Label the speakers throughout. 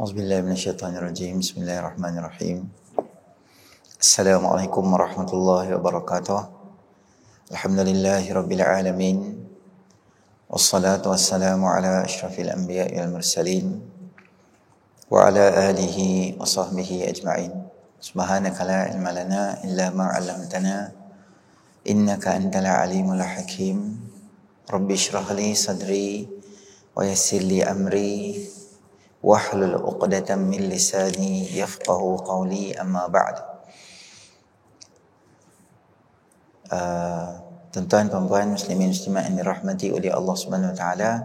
Speaker 1: Auzubillahi minasyaitonirrajim. Bismillahirrahmanirrahim. Assalamualaikum warahmatullahi wabarakatuh. Alhamdulillahirabbil alamin. Wassalatu wassalamu ala asyrafil anbiya'i wal mursalin wa ala alihi wa sahbihi ajma'in. Subhanaka la ilma lana illa ma 'allamtana innaka antal alimul hakim. Rabbi shrah li sadri wa yassir li amri wahlul 'uqdatam min lisani yafqahu qawli, amma ba'd. Tuan-tuan puan-puan muslimin muslimat yang dirahmati oleh Allah Subhanahu wa taala.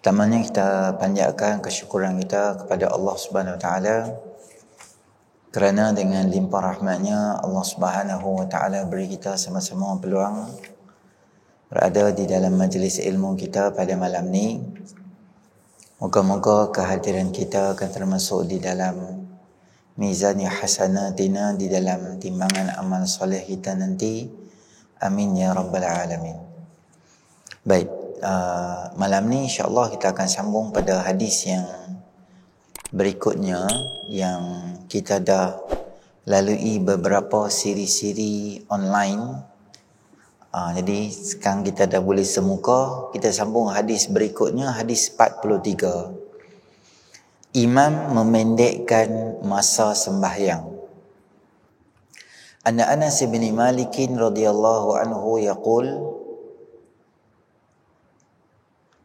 Speaker 1: Pertamanya kita panjatkan kesyukuran kita kepada Allah Subhanahu wa taala kerana dengan limpah rahmatnya Allah Subhanahu wa taala beri kita sama-sama peluang berada di dalam majlis ilmu kita pada malam ni. Moga-moga kehadiran kita akan termasuk di dalam mizan hasanatina, di dalam timbangan amal soleh kita nanti. Amin ya rabbal alamin. Baik, malam ni insya-Allah kita akan sambung pada hadis yang berikutnya yang kita dah lalui beberapa siri-siri online. Jadi sekarang kita dah boleh semuka. Kita sambung hadis berikutnya, hadis 43. Imam memendekkan masa sembahyang. Anna Anas bin Malik radhiyallahu anhu yaqul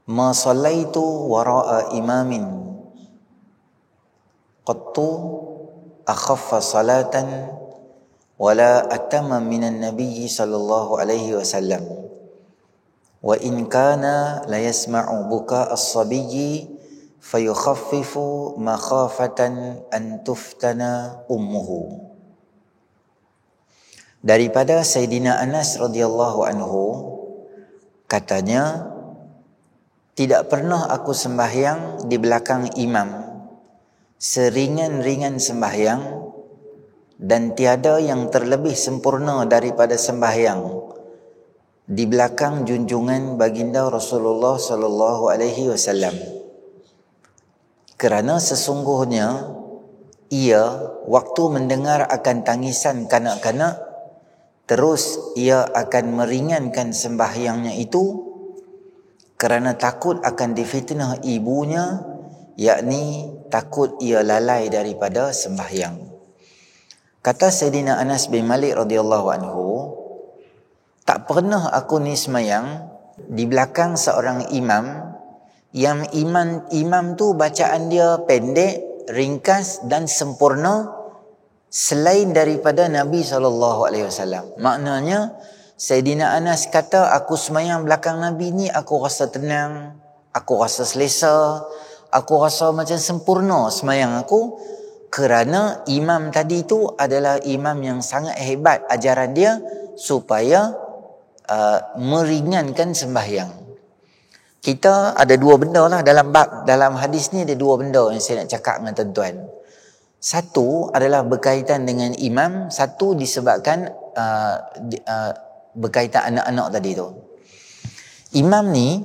Speaker 1: ma sallaitu wara'a imamin qattu akhaffa salatan wala atama minan nabiy sallallahu alaihi wasallam wa in kana la yasma'u buka as-sabiyyi fayukhaffifu makhafatan an tuftana ummuhu. Daripada Sayyidina Anas radhiyallahu anhu katanya, tidak pernah aku sembahyang di belakang imam seringan-ringan sembahyang, dan tiada yang terlebih sempurna daripada sembahyang di belakang junjungan baginda Rasulullah sallallahu alaihi wasallam. Kerana sesungguhnya ia waktu mendengar akan tangisan kanak-kanak, terus ia akan meringankan sembahyangnya itu kerana takut akan difitnah ibunya, yakni takut ia lalai daripada sembahyang. Kata Sayyidina Anas bin Malik radhiyallahu anhu, tak pernah aku ni semayang di belakang seorang imam yang imam tu bacaan dia pendek, ringkas dan sempurna selain daripada Nabi SAW. Maknanya Sayyidina Anas kata, aku semayang belakang Nabi ni aku rasa tenang, aku rasa selesa, aku rasa macam sempurna semayang aku, kerana imam tadi tu adalah imam yang sangat hebat ajaran dia supaya meringankan sembahyang. Kita ada dua benda lah dalam hadis ni, ada dua benda yang saya nak cakap dengan tuan-tuan. Satu adalah berkaitan dengan imam, satu disebabkan berkaitan anak-anak tadi tu. Imam ni,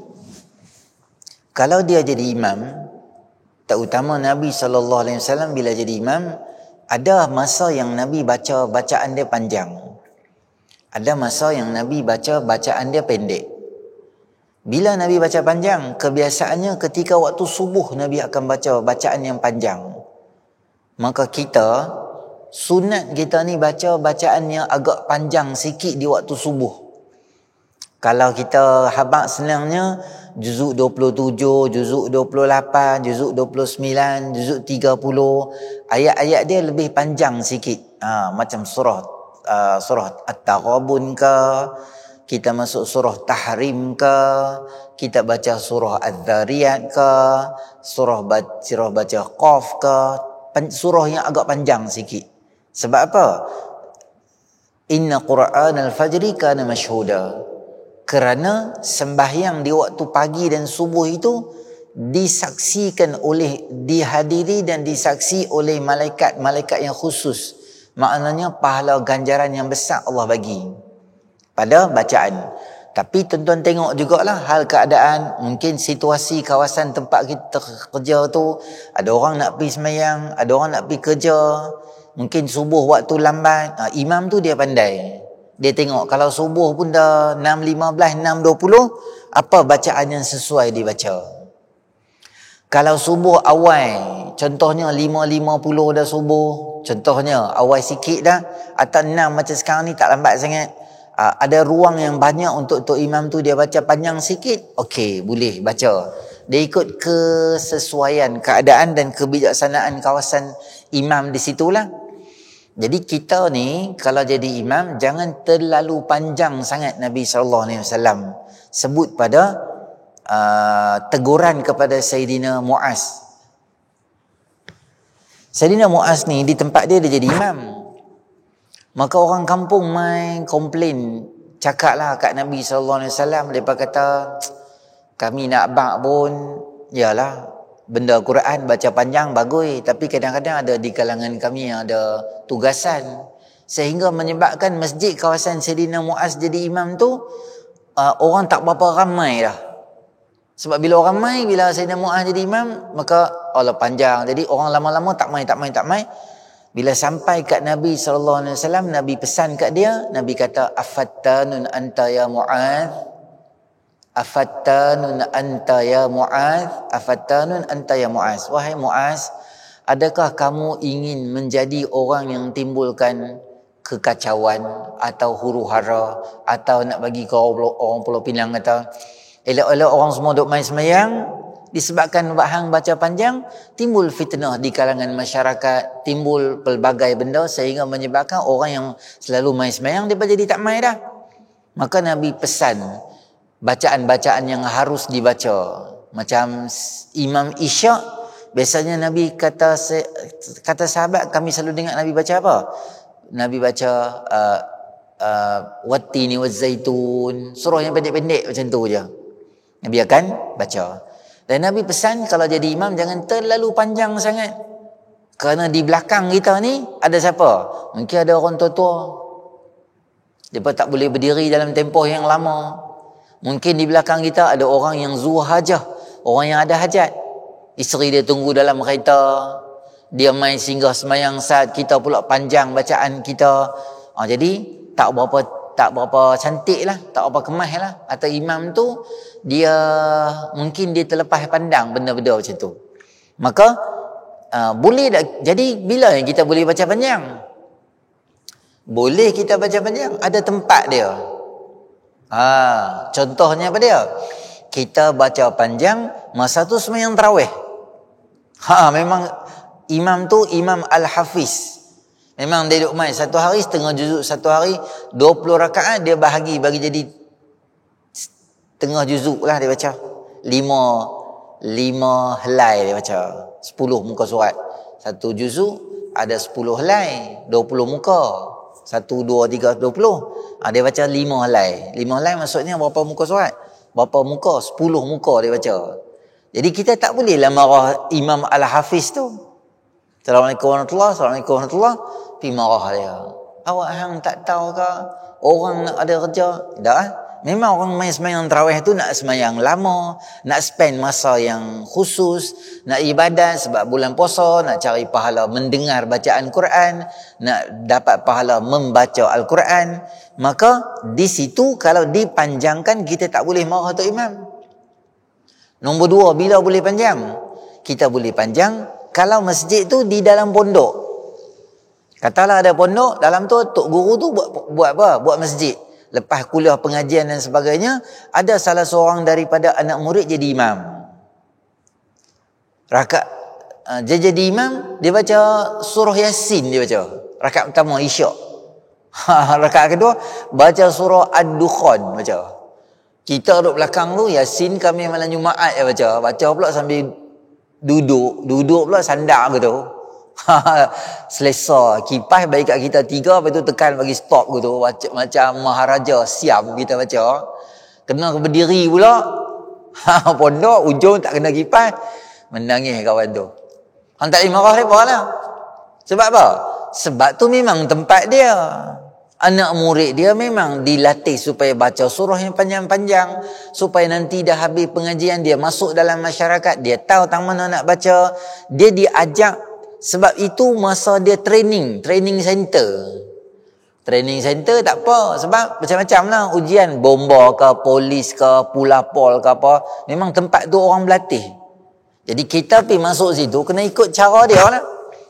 Speaker 1: kalau dia jadi imam, terutama Nabi SAW bila jadi imam, ada masa yang Nabi baca bacaan dia panjang, ada masa yang Nabi baca bacaan dia pendek. Bila Nabi baca panjang, kebiasaannya ketika waktu subuh Nabi akan baca bacaan yang panjang. Maka kita, sunat kita ni baca bacaan yang agak panjang sikit di waktu subuh. Kalau kita habaq senangnya juzuk 27, juzuk 28, juzuk 29, juzuk 30, ayat-ayat dia lebih panjang sikit. Macam surah At-Taghabun ke, kita masuk surah Tahrim ke, kita baca surah Az-Zariyat ke, surah baca Qaf ke, surah yang agak panjang sikit. Sebab apa? Inna Qur'an al-Fajri kana mashhuda. Kerana sembahyang di waktu pagi dan subuh itu dihadiri dan disaksi oleh malaikat-malaikat yang khusus. Maknanya pahala ganjaran yang besar Allah bagi pada bacaan. Tapi tuan-tuan tengok jugalah hal keadaan, mungkin situasi kawasan tempat kita kerja tu, ada orang nak pergi semayang, ada orang nak pergi kerja, mungkin subuh waktu lambat. Imam tu dia pandai. Dia tengok kalau subuh pun dah 6.15, 6.20, apa bacaan yang sesuai dibaca. Kalau subuh awal, contohnya 5.50 dah subuh, contohnya awal sikit dah, atau 6 macam sekarang ni tak lambat sangat, ada ruang yang banyak untuk imam tu dia baca panjang sikit, okey, boleh baca. Dia ikut kesesuaian keadaan dan kebijaksanaan kawasan imam di situlah. Jadi kita ni kalau jadi imam jangan terlalu panjang sangat. Nabi SAW sebut pada teguran kepada Sayyidina Muaz. Sayyidina Muaz ni di tempat dia jadi imam. Maka orang kampung main komplain, cakaplah kat Nabi SAW. Mereka kata, kami nak bak pun, yalah, benda Quran baca panjang bagus, tapi kadang-kadang ada di kalangan kami yang ada tugasan, sehingga menyebabkan masjid kawasan Sayyidina Muaz jadi imam tu orang tak berapa ramai dah. Sebab bila orang ramai, bila Sayyidina Muaz jadi imam, maka Allah panjang. Jadi orang lama-lama tak mai. Bila sampai kat Nabi SAW, Nabi pesan kat dia, Nabi kata, afattanun anta ya Muaz, afattanun anta ya Muaz, afattanun anta ya Muaz. Wahai Muaz, adakah kamu ingin menjadi orang yang timbulkan kekacauan atau huru-hara, atau nak bagi kau orang Pulau Pinang kata, elok-elok orang semua duk main semayang, disebabkan hang baca panjang, timbul fitnah di kalangan masyarakat, timbul pelbagai benda sehingga menyebabkan orang yang selalu main semayang dia jadi tak main dah. Maka Nabi pesan bacaan-bacaan yang harus dibaca. Macam Imam Isyak, biasanya Nabi kata sahabat, kami selalu dengar Nabi baca apa? Nabi baca wattini wazzaitun, surah yang pendek-pendek macam tu je Nabi akan baca. Dan Nabi pesan kalau jadi imam jangan terlalu panjang sangat. Kerana di belakang kita ni ada siapa? Mungkin ada orang tua-tua. Mereka tak boleh berdiri dalam tempoh yang lama. Mungkin di belakang kita ada orang yang zu hajah, orang yang ada hajat. Isteri dia tunggu dalam kereta, dia main singgah semayang saat kita pula panjang bacaan kita. Jadi tak berapa cantik lah, tak berapa kemas lah. Atau imam tu dia mungkin dia terlepas pandang benda-benda macam tu. Maka boleh tak? Jadi bila yang kita boleh baca panjang? Boleh kita baca panjang, ada tempat dia. Contohnya apa dia? Kita baca panjang masa tu sembahyang tarawih. Memang imam tu Imam Al-Hafiz. Memang dia duduk main satu hari setengah juzuk, satu hari 20 rakaat dia bagi jadi setengah juzuk lah dia baca. 5 helai dia baca. 10 muka surat. Satu juzuk ada 10 helai, 20 muka. 1, 2, 3, 20. Dia baca 5 helai. 5 helai maksudnya berapa muka surat? Berapa muka? 10 muka dia baca. Jadi kita tak bolehlah marah Imam Al-Hafiz tu. Assalamualaikum warahmatullahi wabarakatuh. Assalamualaikum warahmatullahi wabarakatuh. Pergi marah dia. Awak hang tak tahu ke? Orang nak ada kerja. Tak. Memang orang main semayang tarawih tu nak semayang lama, nak spend masa yang khusus, nak ibadat sebab bulan puasa, nak cari pahala mendengar bacaan Quran, nak dapat pahala membaca Al-Quran. Maka di situ kalau dipanjangkan kita tak boleh marah tu imam. Nombor 2, bila boleh panjang? Kita boleh panjang kalau masjid tu di dalam pondok. Katalah ada pondok, dalam tu tok guru tu buat apa? Buat masjid. Lepas kuliah pengajian dan sebagainya, ada salah seorang daripada anak murid jadi imam. Dia jadi imam, dia baca surah Yasin dia baca. Rakaat pertama Isyak. Rakaat kedua baca surah Ad-Dukhan baca. Kita duduk belakang tu Yasin kami malam Jumaat ya baca. Baca pula sambil duduk pula sandar gitu. Selesa kipas bagi kat kita 3, lepas tu tekan bagi stop gitu, macam Maharaja Siam kita baca. Kena berdiri pula. Pondok ujung tak kena kipas, menangis kawan tu. Hang tak boleh marah depa lah. Sebab apa? Sebab tu memang tempat dia. Anak murid dia memang dilatih supaya baca surah yang panjang-panjang, supaya nanti dah habis pengajian dia masuk dalam masyarakat, dia tahu tang mana nak baca, dia diajak. Sebab itu masa dia training center. Training center tak apa, sebab macam-macam lah ujian, bomba ke, polis ke, pulapol ke apa, memang tempat tu orang berlatih. Jadi kita pergi masuk situ kena ikut cara dia lah.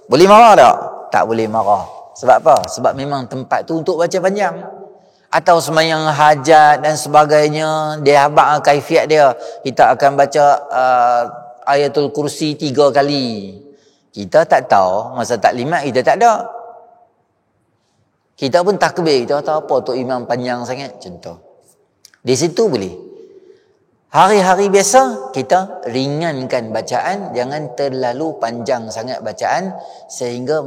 Speaker 1: Boleh marah tak? Tak boleh marah. Sebab apa? Sebab memang tempat tu untuk baca panjang. Atau semayang hajat dan sebagainya, dia habaq kaifiat dia. Kita akan baca ayatul kursi 3 kali. Kita tak tahu, masa taklimat kita tak ada. Kita pun takbir, kita tahu apa tu imam panjang sangat, contoh. Di situ boleh. Hari-hari biasa kita ringankan bacaan, jangan terlalu panjang sangat bacaan sehingga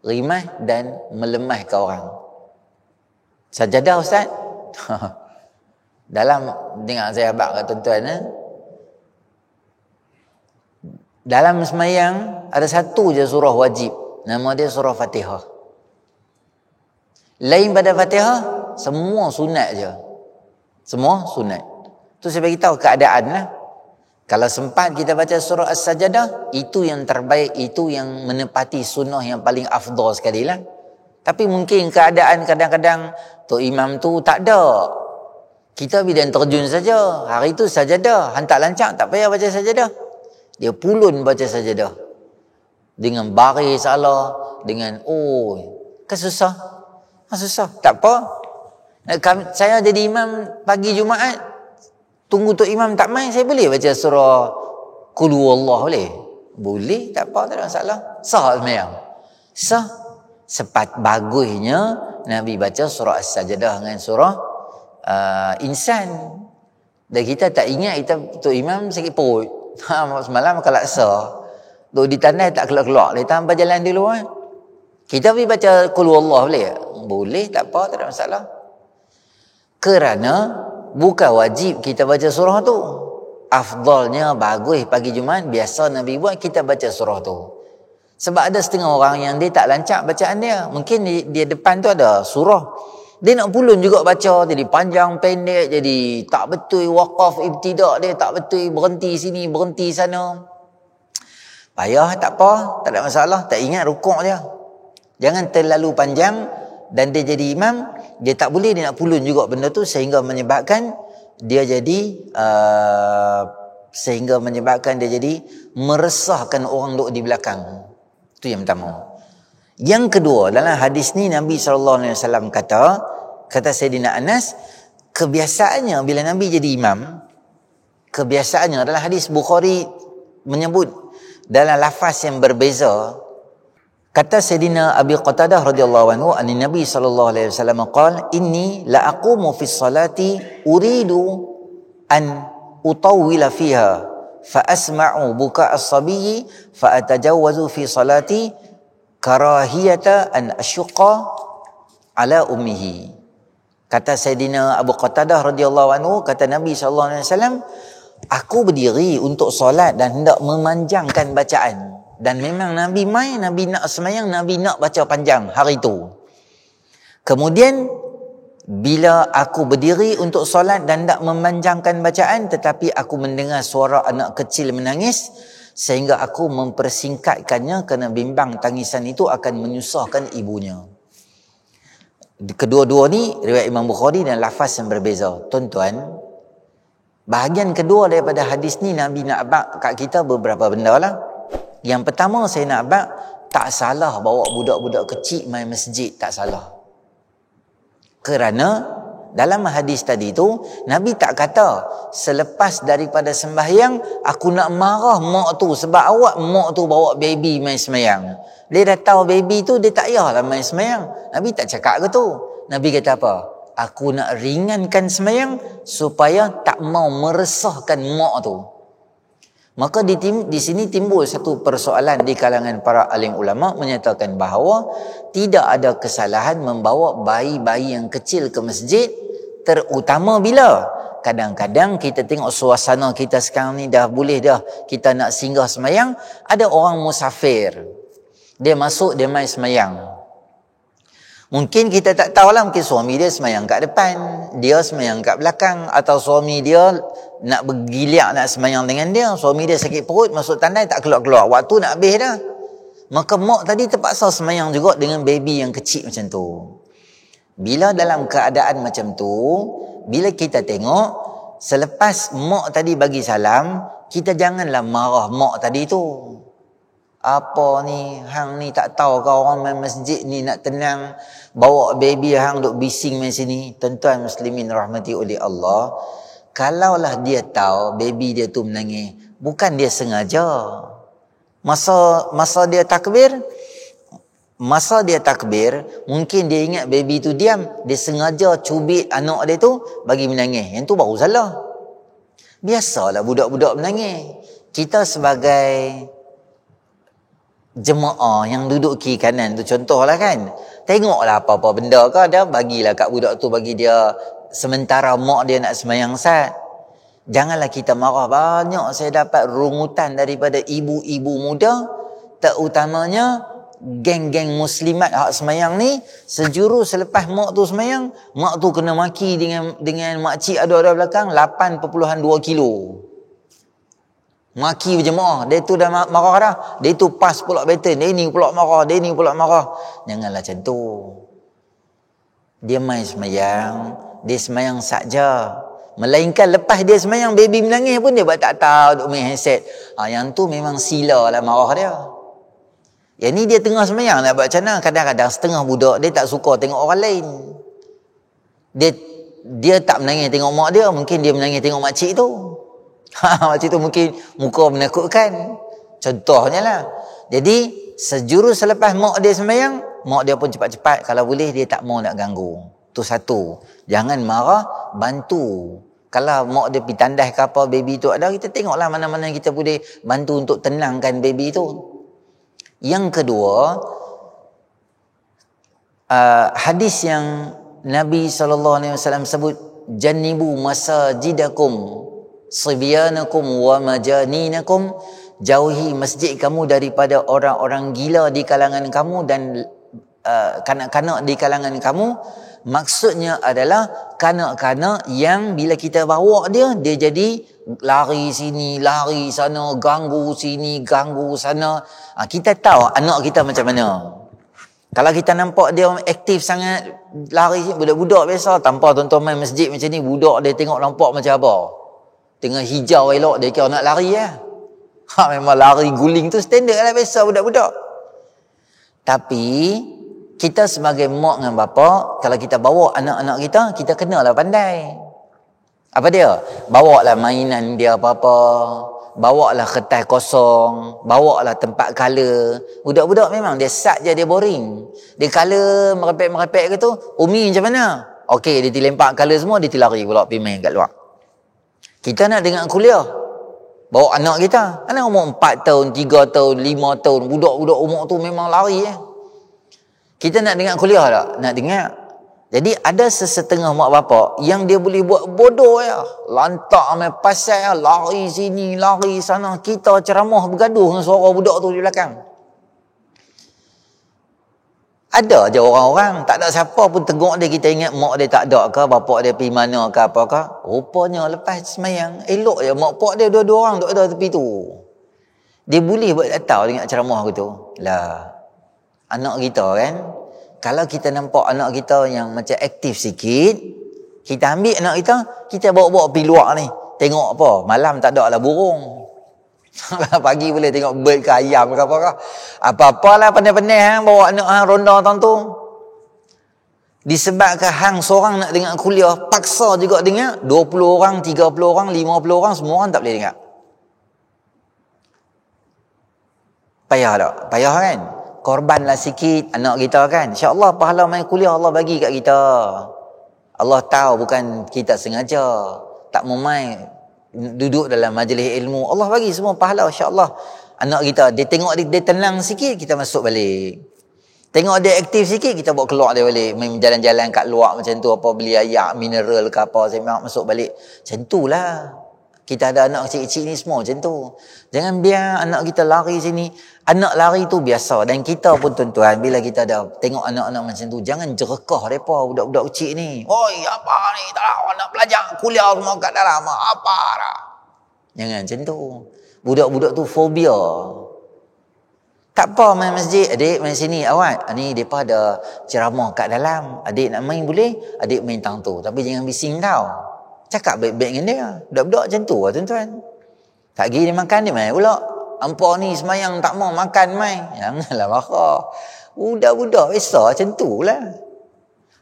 Speaker 1: rimah dan melemahkan orang. Sajadah Ustaz. Dalam dengar saya abang kat tuan-tuan, dalam semayang ada satu je surah wajib, nama dia surah Fatihah. Lain pada Fatihah, semua sunat je. Semua sunat. Tu saya bagi tahu keadaan lah. Kalau sempat kita baca surah As-Sajadah, itu yang terbaik, itu yang menepati sunnah yang paling afdal sekali lah. Tapi mungkin keadaan kadang-kadang Tok Imam tu tak ada. Kita bidan terjun saja. Hari tu Sajadah, hantar lancak, tak payah baca Sajadah. Dia pulun baca Sajadah. Dengan baris salah, dengan kan susah. Susah. Tak apa. Saya jadi imam pagi Jumaat, tunggu Tok Imam tak main, saya boleh baca surah Qul Huwallah boleh? Boleh, tak apa, tak ada masalah. Sah semayang. Sah. Sepat bagusnya Nabi baca surah As-Sajadah dengan surah Insan. Dan kita tak ingat, kita Tok Imam sakit perut. Semalam makan laksa. Duk di tanah tak keluar-keluar. Dia tanpa jalan dulu kan. Kita pergi baca Qul Huwallah boleh? Boleh, tak apa, tak ada masalah. Kerana bukan wajib kita baca surah tu. Afdalnya bagus pagi Jumaat, biasa Nabi buat kita baca surah tu. Sebab ada setengah orang yang dia tak lancak bacaan dia. Mungkin dia depan tu ada surah, dia nak pulun juga baca, jadi panjang pendek, jadi tak betul waqaf ibtidak dia, tak betul berhenti sini berhenti sana. Payah, tak apa, tak ada masalah, tak ingat rukuk dia. Jangan terlalu panjang. Dan dia jadi imam, dia tak boleh, dia nak pulun juga benda tu sehingga menyebabkan dia jadi meresahkan orang duk di belakang. Itu yang pertama. Yang kedua, dalam hadis ni Nabi SAW kata Sayyidina Anas, kebiasaannya bila Nabi jadi imam, kebiasaannya dalam hadis Bukhari menyebut dalam lafaz yang berbeza. Kata Sayyidina Abi Qatadah radhiyallahu anhu, an Nabi sallallahu alaihi wasallam qala, inni la aqumu fi salati uridu an utawwila fiha fa asma'u buka as-sabiyyi fa atajawwazu fi salati karahiyata an asyqa ala ummihi. Kata Sayyidina Abu Qatadah radhiyallahu anhu, kata Nabi sallallahu alaihi wasallam, aku berdiri untuk solat dan hendak memanjangkan bacaan. Dan memang Nabi Nabi nak semayang, Nabi nak baca panjang hari tu. Kemudian bila aku berdiri untuk solat dan nak memanjangkan bacaan, tetapi aku mendengar suara anak kecil menangis, sehingga aku mempersingkatkannya kerana bimbang tangisan itu akan menyusahkan ibunya. Kedua-dua ni riwayat Imam Bukhari dan lafaz yang berbeza. Tuan-tuan, bahagian kedua daripada hadis ni Nabi nak abang kat kita beberapa benda lah. Yang pertama saya nak abang, tak salah bawa budak-budak kecil main masjid, tak salah. Kerana dalam hadis tadi tu Nabi tak kata selepas daripada sembahyang aku nak marah mak tu sebab awak mak tu bawa baby main sembahyang. Dia dah tahu baby tu, dia tak payahlah main sembahyang. Nabi tak cakap ke tu. Nabi kata apa? Aku nak ringankan sembahyang supaya tak mau meresahkan mak tu. Maka di sini timbul satu persoalan di kalangan para alim ulama menyatakan bahawa tidak ada kesalahan membawa bayi-bayi yang kecil ke masjid, terutama bila kadang-kadang kita tengok suasana kita sekarang ni dah boleh dah kita nak singgah semayang, ada orang musafir. Dia masuk, dia main semayang. Mungkin kita tak tahulah, mungkin suami dia semayang kat depan, dia semayang kat belakang, atau suami dia nak bergiliak nak semayang dengan dia, suami dia sakit perut, masuk tandai tak keluar-keluar, waktu nak habis dah. Maka mak tadi terpaksa semayang juga dengan baby yang kecil macam tu. Bila dalam keadaan macam tu, bila kita tengok, selepas mak tadi bagi salam, kita janganlah marah mak tadi tu. Apa ni, hang ni tak tahu ke orang main masjid ni nak tenang, bawa baby hang duk bising main sini. Tuan-tuan muslimin rahmati oleh Allah, kalaulah dia tahu baby dia tu menangis, bukan dia sengaja. Masa dia takbir, mungkin dia ingat baby tu diam, dia sengaja cubit anak dia tu bagi menangis. Yang tu baru salah. Biasalah budak-budak menangis. Kita sebagai jemaah yang duduk kiri kanan tu, contohlah kan, tengoklah apa-apa benda ke ada, bagilah kat budak tu, bagi dia sementara mak dia nak semayang sat. Janganlah kita marah. Banyak saya dapat rungutan daripada ibu-ibu muda, terutamanya geng-geng muslimat hak semayang ni, sejuru selepas mak tu semayang, mak tu kena maki dengan makcik ada belakang 8.2 kilo. Maki berjemaah, dia tu dah marah dah, dia tu pas pula pattern, dia ni pula marah. Janganlah macam tu. Dia main semayang, dia semayang saja. Melainkan lepas dia semayang, baby menangis pun dia buat tak tahu, duk main handset. Yang tu memang sila lah marah dia. Yang ni dia tengah semayang nak buat macam mana. Kadang-kadang setengah budak dia tak suka tengok orang lain. Dia tak menangis tengok mak dia, mungkin dia menangis tengok makcik tu. Makcik tu mungkin muka menakutkan. Contohnya lah. Jadi sejuru selepas mak dia semayang, mak dia pun cepat-cepat, kalau boleh dia tak mau nak ganggu. Tu satu. Jangan marah, bantu. Kalau mak dia pergi tandas ke apa, baby tu ada, kita tengoklah mana-mana kita boleh bantu untuk tenangkan baby tu. Yang kedua, hadis yang Nabi SAW sebut, jannibu masajidakum sibyanakum wa majaninakum, jauhi masjid kamu daripada orang-orang gila di kalangan kamu dan kanak-kanak di kalangan kamu. Maksudnya adalah kanak-kanak yang bila kita bawa dia jadi lari sini, lari sana, ganggu sini, ganggu sana. Kita tahu anak kita macam mana. Kalau kita nampak dia aktif sangat, lari, budak-budak biasa tanpa tuan-tuan main masjid macam ni, budak dia tengok nampak macam apa, tengah hijau elok, dia kira nak lari lah. Memang lari guling tu standard lah biasa budak-budak. Tapi kita sebagai mak dengan bapa, kalau kita bawa anak-anak kita kenalah pandai. Apa dia? Bawalah mainan dia apa-apa, bawalah kertas kosong, bawalah tempat color. Budak-budak memang dia sat je, dia boring. Dia color merepek-merepek ke tu, Umi macam mana? Okey, dia dilempar color semua, dia lari pula pergi main kat luar. Kita nak dengar kuliah, bawa anak kita, anak umur 4 tahun, 3 tahun, 5 tahun, budak-budak umur tu memang lari. Kita nak dengar kuliah tak? Nak dengar. Jadi ada sesetengah mak bapak yang dia boleh buat bodoh lantak main pasal lari sini, lari sana. Kita ceramah bergaduh dengan suara budak tu di belakang. Ada je orang-orang, tak ada siapa pun tegur dia, kita ingat mak dia tak ada ke, bapak dia pergi mana ke apa ke. Rupanya lepas semayang, elok je mak pak dia dua-dua orang duduk ada tepi tu. Dia boleh buat tak tahu dengan ceramah gitu. Lah, anak kita kan, kalau kita nampak anak kita yang macam aktif sikit, kita ambil anak kita bawa-bawa pergi luar ni. Tengok apa, malam tak ada lah burung. Pagi boleh tengok bird ke ayam ke apa ke. Apa-apalah pandai-pandai hang bawa anak hang ronda tahun tu. Disebabkan hang seorang nak dengar kuliah, paksa juga dengar 20 orang, 30 orang, 50 orang, semua orang tak boleh dengar. Payah tak? Payah kan? Korbanlah sikit anak kita kan. InsyaAllah pahala main kuliah Allah bagi kat kita. Allah tahu bukan kita sengaja. Tak mau main duduk dalam majlis ilmu, Allah bagi semua pahala insya-Allah. Anak kita, dia tengok dia tenang sikit, kita masuk balik. Tengok dia aktif sikit, kita bawa keluar dia balik. Main jalan-jalan kat luar macam tu, apa beli ayak mineral ke apa, saya masuk balik. Macam itulah. Kita ada anak kecil-kecil ni semua macam tu. Jangan biar anak kita lari sini. Anak lari tu biasa. Dan kita pun tuan-tuan, bila kita ada tengok anak-anak macam tu, jangan jerekah mereka, budak-budak kecil ni. Oi, apa ni? Tak tahu nak belajar, kuliah semua kat dalam. Apa dah? Jangan macam tu. Budak-budak tu fobia. Tak apa main masjid, adik main sini, awak. Ni mereka ada ceramah kat dalam. Adik nak main boleh, adik main tang tu. Tapi jangan bising tau. Cakap baik-baik dengan dia. Budak-budak macam tu lah tuan-tuan. Tak pergi dia makan, dia main pula. Ampah ni semayang tak mau makan main. Janganlah marah. Budak-budak besar macam tu lah.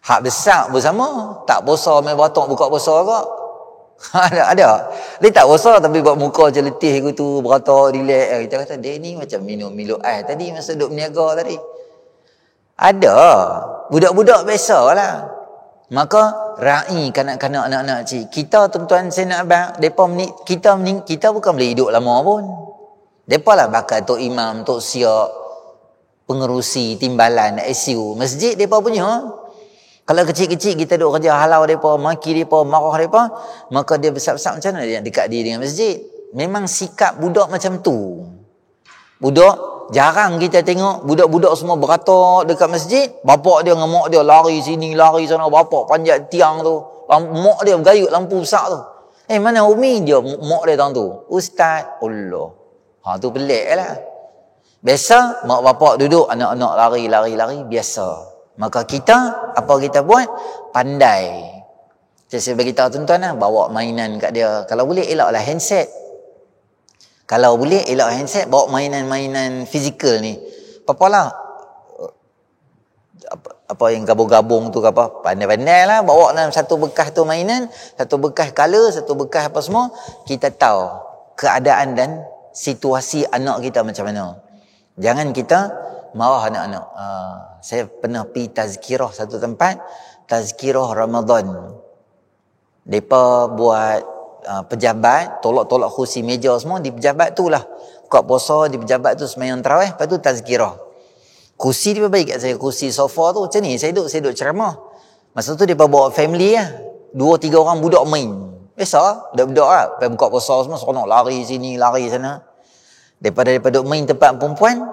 Speaker 1: Hak besar pun sama. Tak puasa main batok buka puasa kak. Ada. Dia tak puasa tapi buat muka macam letih gitu, beratok, relax. Kita kata dia ni macam minum ais tadi masa duduk berniaga tadi. Ada. Budak-budak biasa lah. Maka raih kanak-kanak anak-anak cik. Kita tuan-tuan saya nak abang, kita bukan boleh hidup lama pun. Depa lah bakal tok imam, tok siap, pengerusi, timbalan, SU, masjid depa punya. Kalau kecil-kecil kita duk kerja halau depa, maki depa, marah depa, maka dia besar-besar macam mana dia nak dekat diri dengan masjid? Memang sikap budak macam tu. Budak jarang kita tengok budak-budak semua beratok dekat masjid, bapak dia dengan mak dia lari sini, lari sana, bapak panjat tiang tu, mak dia bergayut lampu besar tu. Mana umi dia, mak dia tu? Ustaz, Allah. Tu pelik lah. Biasa mak bapak duduk, anak-anak lari, biasa. Maka kita, apa kita buat? Pandai. Saya beritahu tuan-tuan lah, bawa mainan kat dia. Kalau boleh elaklah handset. Kalau boleh elak handset, bawa mainan-mainan fizikal ni. Papalah apa yang gabung-gabung tu ke apa, pandai-pandai lah bawa dalam satu bekas tu mainan, satu bekas color, satu bekas apa semua, kita tahu keadaan dan situasi anak kita macam mana. Jangan kita marah anak-anak. Saya pernah pergi tazkirah satu tempat, tazkirah Ramadan. Mereka buat pejabat, tolak-tolak kursi meja semua di pejabat tu lah. Buka puasa di pejabat tu sembahyang tarawih, lepas tu tazkirah. Kursi dia baik kat saya, kursi sofa tu macam ni, saya duduk ceramah. Masa tu dia bawa family lah, 2-3 orang budak main. Biasa, budak-budak lah. Lepas buka puasa semua, seronok lari sini, lari sana. Daripada duduk main tempat perempuan,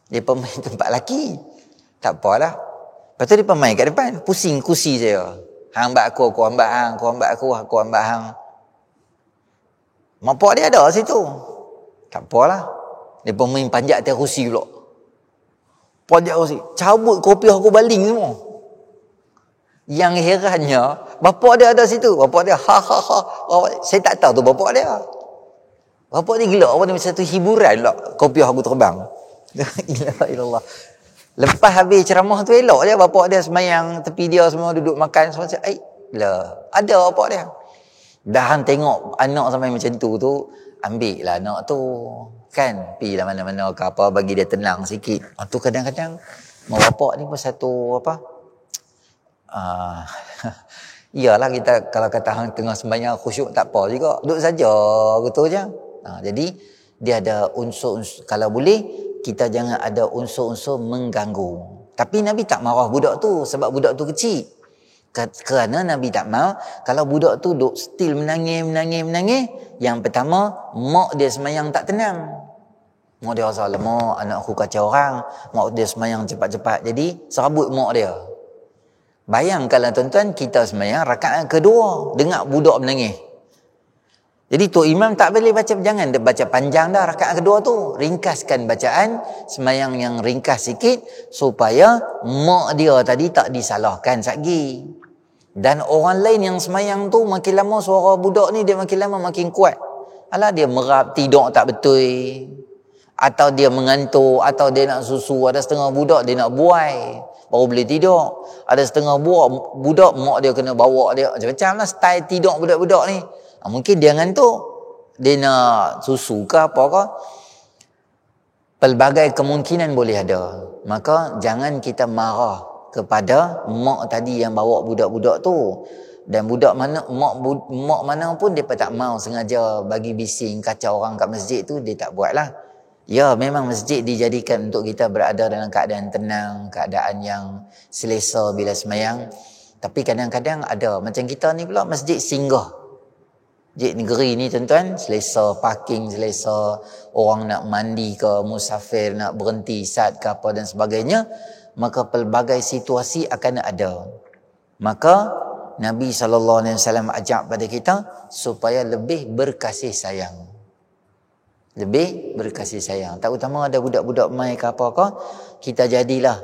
Speaker 1: mereka main tempat lelaki. Tak apalah. Lepas tu mereka main kat depan, pusing kursi saya. Hang ambil aku ambil hang, aku ambil aku ambil hang. Mapak dia ada situ. Tak apalah. Dia main panjat atas kursi pula. Panjat kursi. Cabut kopi aku baling semua. Yang herannya, bapak dia ada situ. Bapak dia saya tak tahu tu bapak dia. Bapak dia gila. Bapak dia macam satu hiburan lah. Kopi aku terbang. La ilallah. Lepas habis ceramah tu elok je bapak dia semayang tepi dia semua duduk makan semua. Ada bapak dia. Dah tengok anak sampai macam tu ambil lah anak tu kan, pergilah mana-mana ke apa, bagi dia tenang sikit. Tu kadang-kadang mak bapak ni pun satu apa, iyalah kita kalau kata hang tengah sembahyang khusyuk tak apa juga, duduk saja gitu je. Jadi dia ada unsur-unsur, kalau boleh kita jangan ada unsur-unsur mengganggu. Tapi Nabi tak marah budak tu sebab budak tu kecil. Kerana Nabi tak mau kalau budak tu duk still menangis. Yang pertama, mak dia semayang tak tenang. Mak dia rasa, mak anak aku kacau orang. Mak dia semayang cepat-cepat. Jadi serabut mak dia. Bayangkanlah tuan-tuan, kita semayang rakaat kedua, dengar budak menangis. Jadi Tok Imam tak boleh baca, jangan dia baca panjang dah rakaat kedua tu. Ringkaskan bacaan, semayang yang ringkas sikit supaya mak dia tadi tak disalahkan satgi. Dan orang lain yang semayang tu makin lama suara budak ni dia makin lama makin kuat. Alah dia merap, tidur tak betul. Atau dia mengantuk, atau dia nak susu. Ada setengah budak dia nak buai, baru boleh tidur. Ada setengah budak mak dia kena bawa dia. Macam-macam lah style tidur budak-budak ni. Mungkin dia ngantuk, dia nak susu ke apa ke. Pelbagai kemungkinan boleh ada. Maka jangan kita marah kepada mak tadi yang bawa budak-budak tu. Dan budak mana, mak mana pun dia tak mau sengaja bagi bising kacau orang kat masjid tu, dia tak buat lah. Ya, memang masjid dijadikan untuk kita berada dalam keadaan tenang, keadaan yang selesa bila semayang. Tapi kadang-kadang ada macam kita ni pula masjid singgah. Masjid negeri ni tuan-tuan, selesa parking, selesa orang nak mandi ke, musafir nak berhenti sat ke apa dan sebagainya, maka pelbagai situasi akan ada. Maka Nabi SAW ajak pada kita supaya lebih berkasih sayang. Lebih berkasih sayang. Tak utama ada budak-budak mai ke apa-apa, kita jadilah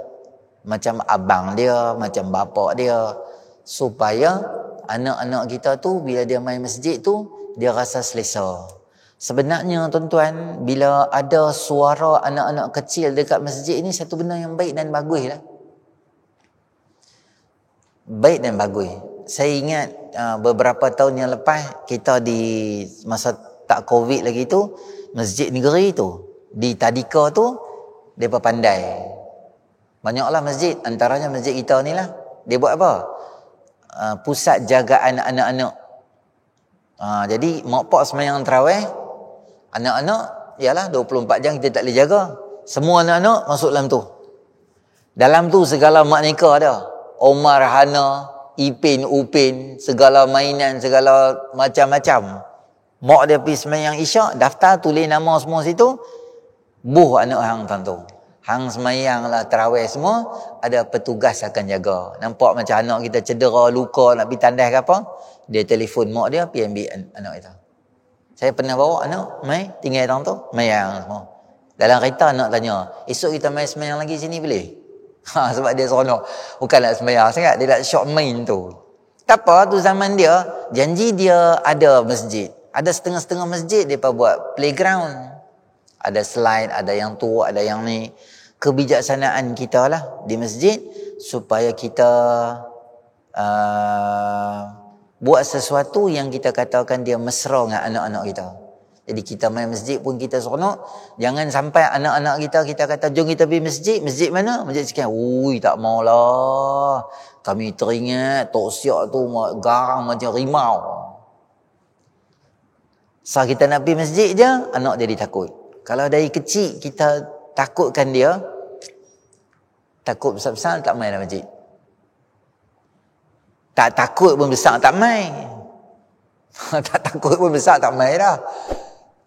Speaker 1: macam abang dia, macam bapak dia, supaya anak-anak kita tu bila dia main masjid tu dia rasa selesa. Sebenarnya tuan-tuan, bila ada suara anak-anak kecil dekat masjid ni satu benda yang baik dan bagus lah. Baik dan bagus. Saya ingat beberapa tahun yang lepas, kita di masa tak COVID lagi tu, masjid negeri tu di Tadika tu depa pandai. Banyaklah masjid, antaranya masjid kita ni lah. Dia buat apa? Pusat jagaan anak-anak. Jadi mak pak sembahyang tarawih, anak-anak ialah 24 jam kita tak boleh jaga. Semua anak-anak masuk dalam tu. Dalam tu segala mak nikah ada. Omar, Hana, Ipin, Upin, segala mainan, segala macam-macam. Mak dia pergi sembahyang isyak, daftar tulis nama semua situ. Buh anak hang tentu. Hang semayang lah tarawih semua, ada petugas akan jaga. Nampak macam anak kita cedera, luka, nak pergi tandas ke apa, dia telefon mak dia, pergi ambil anak kita. Saya pernah bawa anak, mai, tinggal dalam tu, mayang semua. Dalam kereta anak tanya, esok kita main semayang lagi sini boleh? Sebab dia seronok. Bukan nak semayang sangat, dia nak syok main tu. Tak apa, tu zaman dia, janji dia ada masjid. Ada setengah-setengah masjid, dia buat playground. Ada slide, ada yang tu, ada yang ni. Kebijaksanaan kita lah di masjid supaya kita buat sesuatu yang kita katakan dia mesra dengan anak-anak kita. Jadi kita main masjid pun kita seronok. Jangan sampai anak-anak kita kata jom kita pergi masjid. Masjid mana? Masjid sekian. Ui, tak maulah. Kami teringat tok siak tu garang macam rimau. Saat kita nak pergi masjid je, anak jadi takut. Kalau dari kecil kita takutkan dia, takut besar-besar tak main dalam masjid. Tak takut pun besar tak main. Tak takut pun besar tak main dah.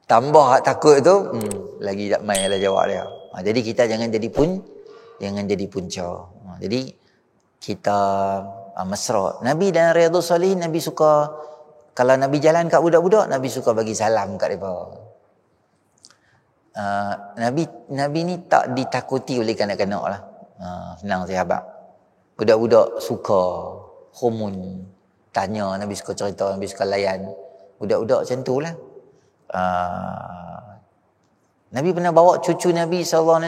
Speaker 1: Tambah takut tu, lagi tak main lah jawab dia. Jadi kita jangan jadi punca. Jadi kita mesra. Nabi dan Riyadhus Salihin, Nabi suka, kalau Nabi jalan kat budak-budak, Nabi suka bagi salam kat mereka. Nabi ni tak ditakuti oleh kanak-kanak lah. Senang sahabat. Budak-budak suka homun, tanya, Nabi suka cerita, Nabi suka layan. Budak-budak macam tu lah. Nabi pernah bawa cucu Nabi SAW,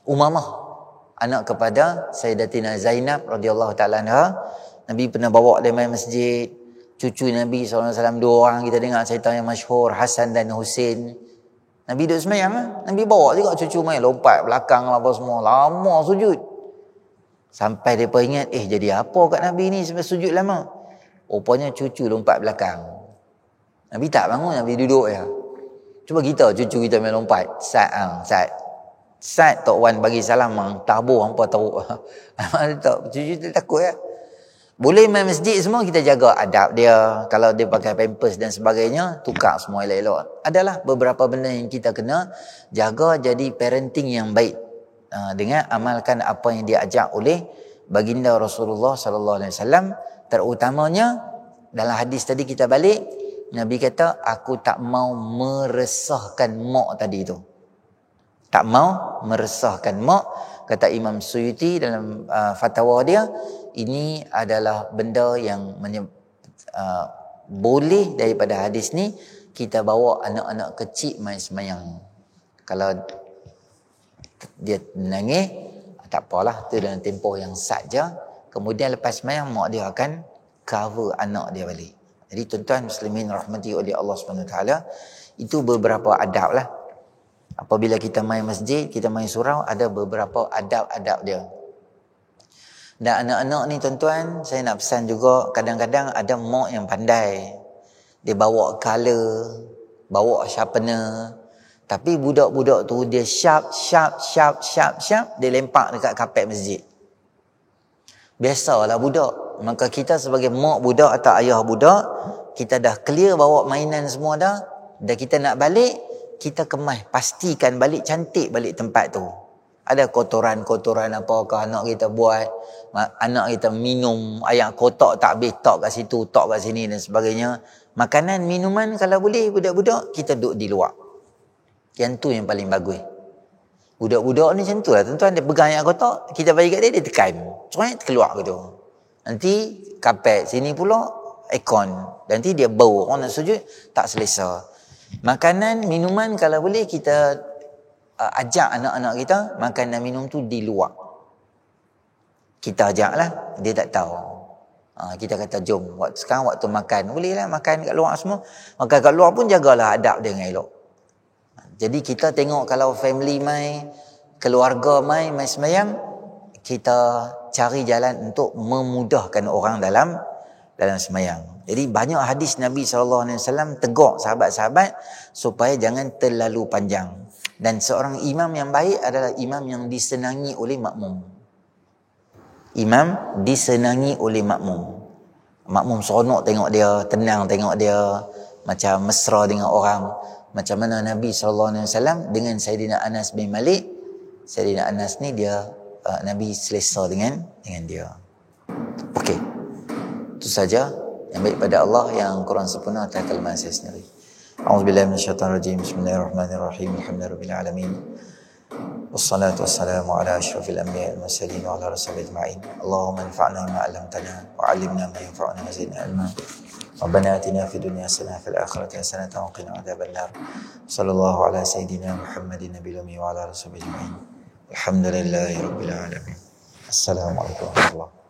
Speaker 1: Umamah, anak kepada Sayyidatina Zainab radhiyallahu ta'ala anha. Nabi pernah bawa dia main masjid. Cucu Nabi SAW, 2 orang kita dengar cerita yang masyhur, Hasan dan Husin. Nabi duduk semayang, Nabi bawa juga cucu main, lompat belakang apa semua, lama sujud. Sampai mereka ingat, jadi apa kat Nabi ni sampai sujud lama? Rupanya cucu lompat belakang. Nabi tak bangun, Nabi duduk je. Cuba kita, cucu kita main lompat. Sat Tok Wan bagi salam, tabur hampa teruk. Cucu tu takut ya. Boleh main masjid semua, kita jaga adab dia. Kalau dia pakai pampers dan sebagainya, tukar semua elok-elok. Adalah beberapa benda yang kita kena jaga, jadi parenting yang baik. Dengan amalkan apa yang diajak oleh baginda Rasulullah SAW. Terutamanya, dalam hadis tadi kita balik, Nabi kata, aku tak mau meresahkan mak tadi tu. Tak mau meresahkan mak. Kata Imam Suyuti dalam fatwa dia, ini adalah benda yang boleh daripada hadis ni kita bawa anak-anak kecil main semayang. Kalau dia menangis, tak apalah, tu dalam tempoh yang saja. Kemudian lepas semayang, mak dia akan cover anak dia balik. Jadi tuan-tuan muslimin rahmati oleh Allah SWT, itu beberapa adab lah. Apabila kita main masjid, kita main surau, ada beberapa adab-adab dia. Dan anak-anak ni tuan-tuan, saya nak pesan juga, kadang-kadang ada mak yang pandai. Dia bawa color, bawa sharpener. Tapi budak-budak tu dia sharp, dia lempak dekat kapet masjid. Biasalah budak maka kita sebagai mak budak atau ayah budak, kita dah clear bawa mainan semua dah kita nak balik, kita kemas, pastikan balik cantik balik tempat tu. Ada kotoran-kotoran apakah anak kita buat, anak kita minum air kotak tak habis, tok kat situ, tok kat sini dan sebagainya. Makanan, minuman kalau boleh budak-budak kita duduk di luar. Yang tu yang paling bagus. Budak-budak ni macam tu lah, tuan-tuan, dia pegang air kotak, kita bagi kat dia tekan, cuat keluar gitu. Nanti kapet sini pula aircon, nanti dia bau, orang nak sujud tak selesa. Makanan, minuman kalau boleh kita ajak anak-anak kita makan dan minum tu di luar. Kita ajaklah, dia tak tahu. Kita kata jom, sekarang waktu makan, bolehlah makan kat luar semua. Makan kat luar pun jagalah adab dia dengan elok. Jadi kita tengok kalau family mai, keluarga mai sembahyang, kita cari jalan untuk memudahkan orang dalam sembahyang. Jadi banyak hadis Nabi SAW tegur sahabat-sahabat supaya jangan terlalu panjang. Dan seorang imam yang baik adalah imam yang disenangi oleh makmum. Imam disenangi oleh makmum. Makmum seronok tengok dia, tenang tengok dia, macam mesra dengan orang. Macam mana Nabi SAW dengan Sayyidina Anas bin Malik. Sayyidina Anas ni dia, Nabi selesa dengan dia. Okey. Itu saja yang baik pada Allah, yang kurang sempurna atas kelemahan saya sendiri. A'udzubillahi minasyaitonirrajim. Bismillahirrahmanirrahim. Alhamdulillahirabbil alamin. Wassalatu wassalamu ala asyrafil anbiya'i wal mursalin wa ala rasulil ajma'in. Allahumma anfa'na bima 'allamtana wa 'allimna ma yanfa'una wa zidna 'ilma. Rabbana atina fid dunya hasanah wa fil akhirati hasanah wa qina adzabannar. Sallallahu ala sayidina Muhammadin nabiyil ummi wa ala rasulil ajma'in. Alhamdulillahirabbil alamin. Assalamualaikum warahmatullahi wabarakatuh.